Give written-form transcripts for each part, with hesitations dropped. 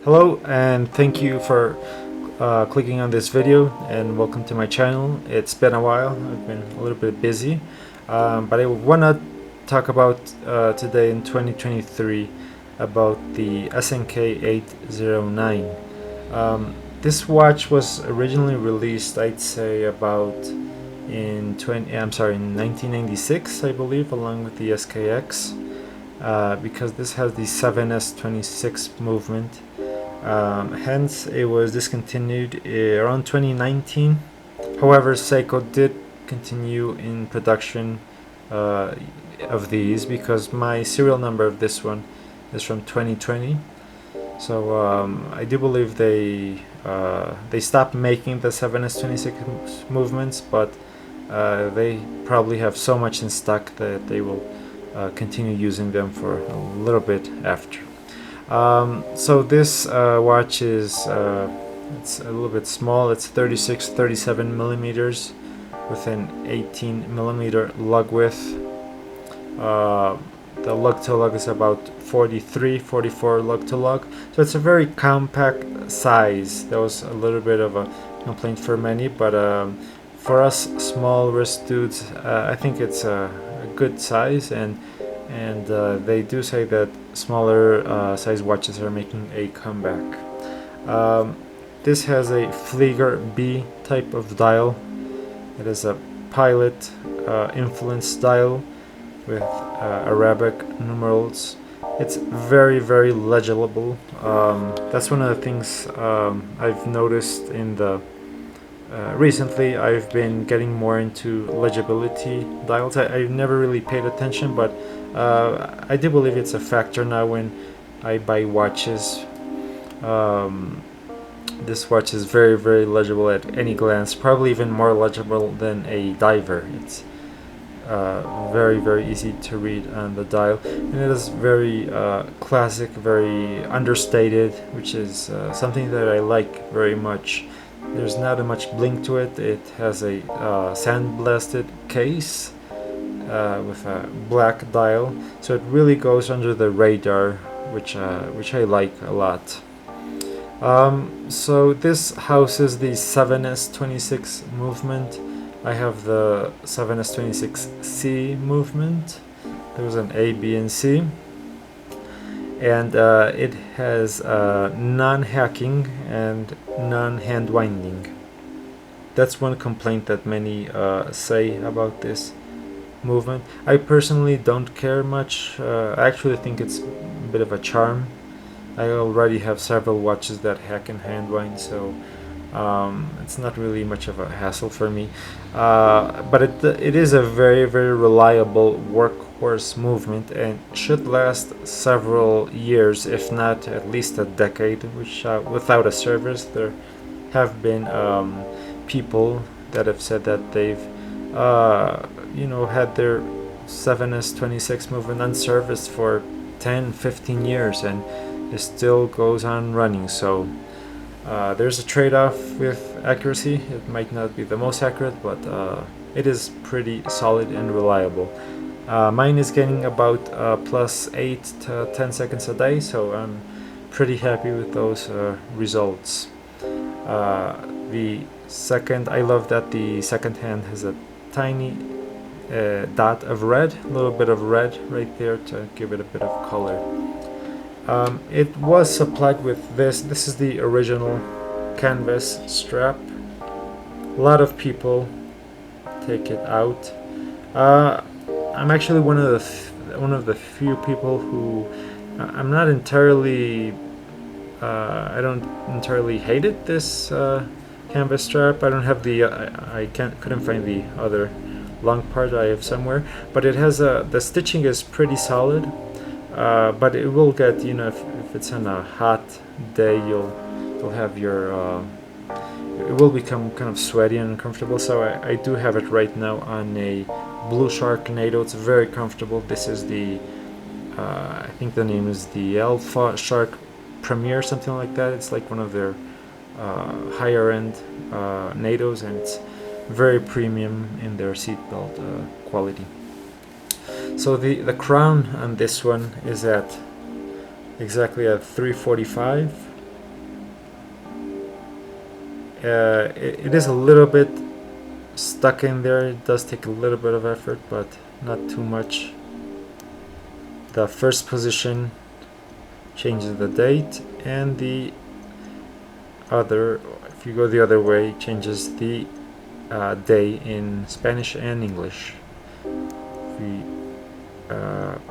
Hello and thank you for clicking on this video, and welcome to my channel. It's been a while, I've been a little bit busy, but I want to talk about today in 2023 about the SNK809. This watch was originally released, I'd say about in 1996, I believe, along with the SKX, because this has the 7S26 movement. Hence it was discontinued around 2019. However, Seiko did continue in production of these, because my serial number of this one is from 2020. So I do believe they stopped making the 7S26 movements, but they probably have so much in stock that they will continue using them for a little bit after. So this watch is it's a little bit small. It's 37 millimeters with an 18 millimeter lug width. The lug to lug is about 44 lug to lug, so it's a very compact size. That was a little bit of a complaint for many, but for us small wrist dudes, I think it's a good size, and they do say that smaller size watches are making a comeback. This has a Flieger B type of dial. It is a pilot influence dial with Arabic numerals. It's very legible. That's one of the things I've noticed in the recently. I've been getting more into legibility dials. I've never really paid attention, but I do believe it's a factor now when I buy watches. This watch is very legible at any glance, probably even more legible than a diver. It's very easy to read on the dial, and it is very classic, very understated, which is something that I like very much. There's not much bling to it. It has a sandblasted case with a black dial, so it really goes under the radar, which I like a lot. So this houses the 7S26 movement. I have the 7S26C movement. There's an A, B, and C, and it has non-hacking and non-hand winding. That's one complaint that many say about this movement. I personally don't care much. I actually think it's a bit of a charm. I already have several watches that hack and hand wind, so it's not really much of a hassle for me. But it is a very reliable workhorse movement, and should last several years, if not at least a decade, which without a service. There have been people that have said that they've had their 7S26 movement unserviced for 10-15 years, and it still goes on running. So there's a trade-off with accuracy. It might not be the most accurate, but it is pretty solid and reliable. Mine is getting about plus 8 to 10 seconds a day, so I'm pretty happy with those results. I love that the second hand has a tiny dot of red, a little bit of red right there to give it a bit of color. It was supplied with this is the original canvas strap. A lot of people take it out. I'm actually one of the few people who I'm not entirely I don't entirely hate it, this canvas strap. I don't have the couldn't find the other long part. I have somewhere, but it has the stitching is pretty solid. But it will get, if it's on a hot day, you'll have your it will become kind of sweaty and uncomfortable. So I do have it right now on a blue Sharknado. It's very comfortable. This is the I think the name is the Alpha Shark Premier, something like that. It's like one of their higher end Nados, and it's very premium in their seatbelt quality. So the crown on this one is at exactly at 345, it is a little bit stuck in there. It does take a little bit of effort, but not too much. The first position changes the date, and the other, if you go the other way, changes the day in Spanish and English. If we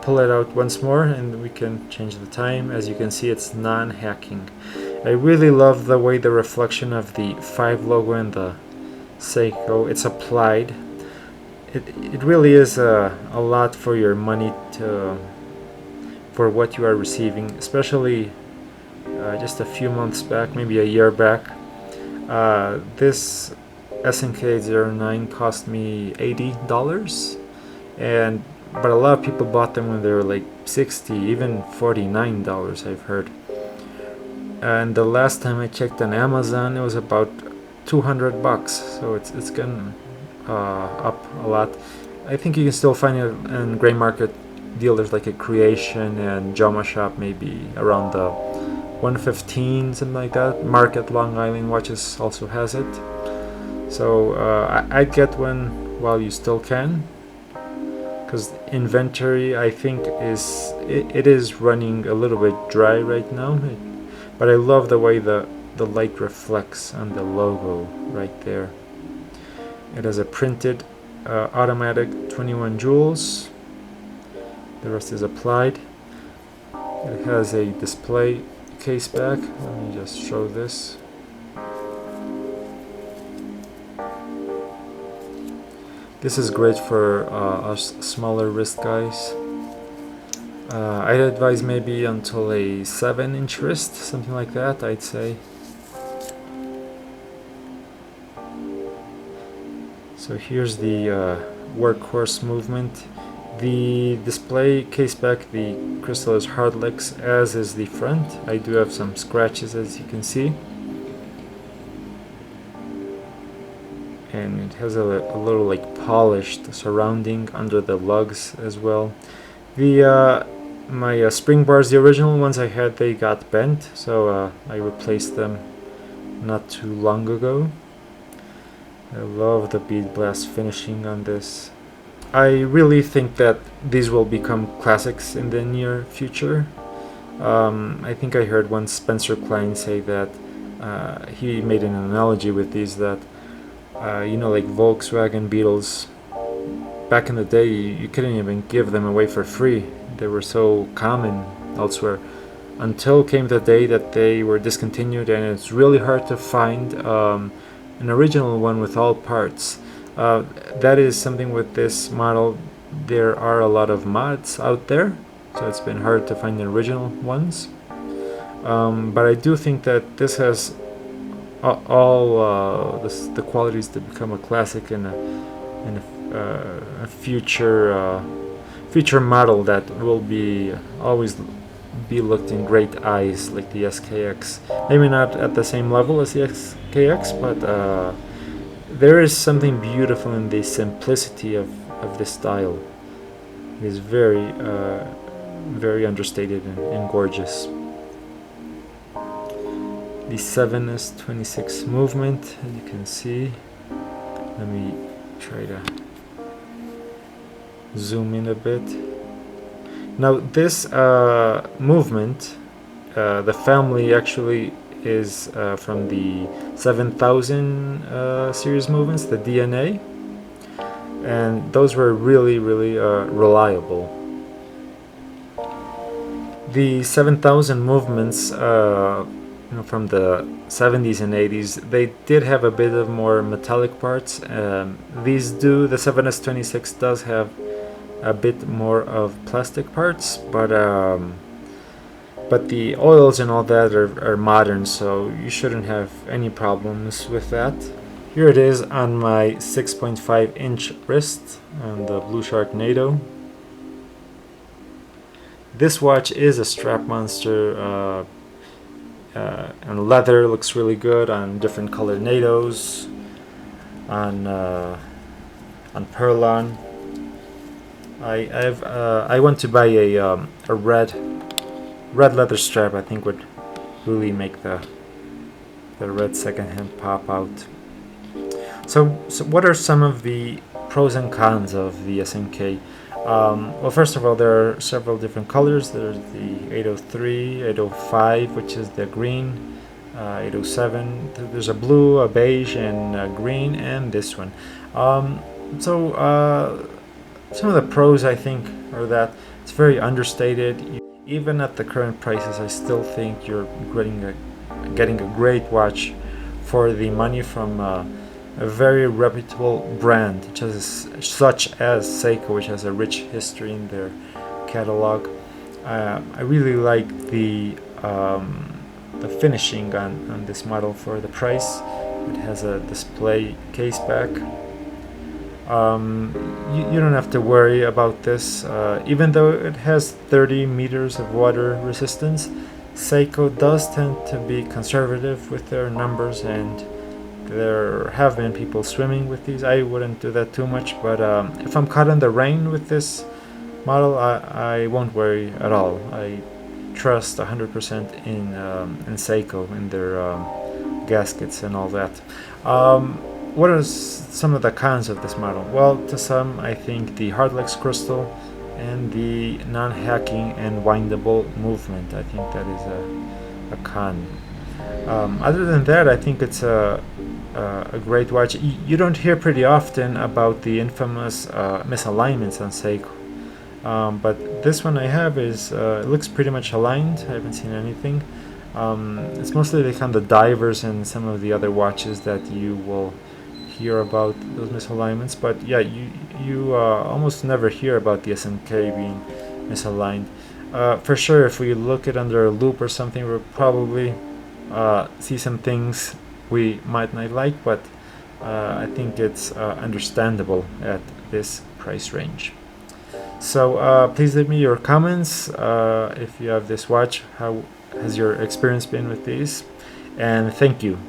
pull it out once more, and we can change the time. As you can see, it's non-hacking. I really love the way the reflection of the 5 logo and the Seiko, it's applied. It really is a lot for your money for what you are receiving, especially just a few months back, maybe a year back. This SNK809 cost me $80, but a lot of people bought them when they were like $60, even $49, I've heard. And the last time I checked on Amazon, it was about $200, so it's gone up a lot. I think you can still find it in gray market dealers like a Creation and Joma Shop, maybe around the 115, something like that. Market Long Island Watches also has it. So I'd get one while you still can, because inventory, I think, it is running a little bit dry right now. But I love the way the light reflects on the logo right there. It has a printed automatic 21 jewels. The rest is applied. It has a display case back. Let me just show this. This is great for us smaller wrist guys. I'd advise maybe until a 7-inch wrist, something like that, I'd say. So here's the Workhorse movement. The display case back, the crystal is hardlex, as is the front. I do have some scratches, as you can see. And it has a little like polished surrounding under the lugs as well. My spring bars, the original ones I had, they got bent, so I replaced them not too long ago. I love the bead blast finishing on this. I really think that these will become classics in the near future. I think I heard once Spencer Klein say that he made an analogy with these, that you know, like Volkswagen Beetles, back in the day you couldn't even give them away for free. They were so common elsewhere, until came the day that they were discontinued, and it's really hard to find an original one with all parts. That is something with this model. There are a lot of mods out there, so it's been hard to find the original ones. But I do think that this has all the qualities to become a classic and a future model that will always be looked in great eyes, like the SKX. Maybe not at the same level as the SKX, but there is something beautiful in the simplicity of this style. It is very very understated and gorgeous. The 7S26 movement, as you can see. Let me try to zoom in a bit. Now this movement, the family actually is from the 7000 series movements, the DNA, and those were really reliable. The 7000 movements from the 70s and 80s, they did have a bit of more metallic parts. The 7S26 does have a bit more of plastic parts, but the oils and all that are modern, so you shouldn't have any problems with that. Here it is on my 6.5-inch wrist on the Blue Sharknado. This watch is a strap monster, and leather looks really good on different colored NATOs, on Perlon. I want to buy a red leather strap. I think would really make the the red secondhand pop out. So what are some of the pros and cons of the SNK? Well, first of all, there are several different colors. There's the 803, 805, which is the green, 807. There's a blue, a beige, and a green, and this one. Some of the pros, I think, are that it's very understated. Even at the current prices, I still think you're getting a great watch for the money from a very reputable brand, such as Seiko, which has a rich history in their catalog. I really like the finishing on this model for the price. It has a display case back. You don't have to worry about this, even though it has 30 meters of water resistance. Seiko does tend to be conservative with their numbers, and there have been people swimming with these. I wouldn't do that too much, but if I'm caught in the rain with this model, I won't worry at all. I trust 100% in Seiko, in their gaskets and all that. What are some of the cons of this model? Well, to some, I think the Hardlex crystal and the non-hacking and windable movement. I think that is a con. Other than that, I think it's a great watch. You don't hear pretty often about the infamous misalignments on Seiko, but this one I have is it looks pretty much aligned. I haven't seen anything. It's mostly the kind of divers and some of the other watches that you will hear about those misalignments, but yeah, you almost never hear about the SNK being misaligned. For sure, if we look it under a loop or something, we'll probably see some things we might not like, but I think it's understandable at this price range. So please leave me your comments if you have this watch. How has your experience been with these? And thank you.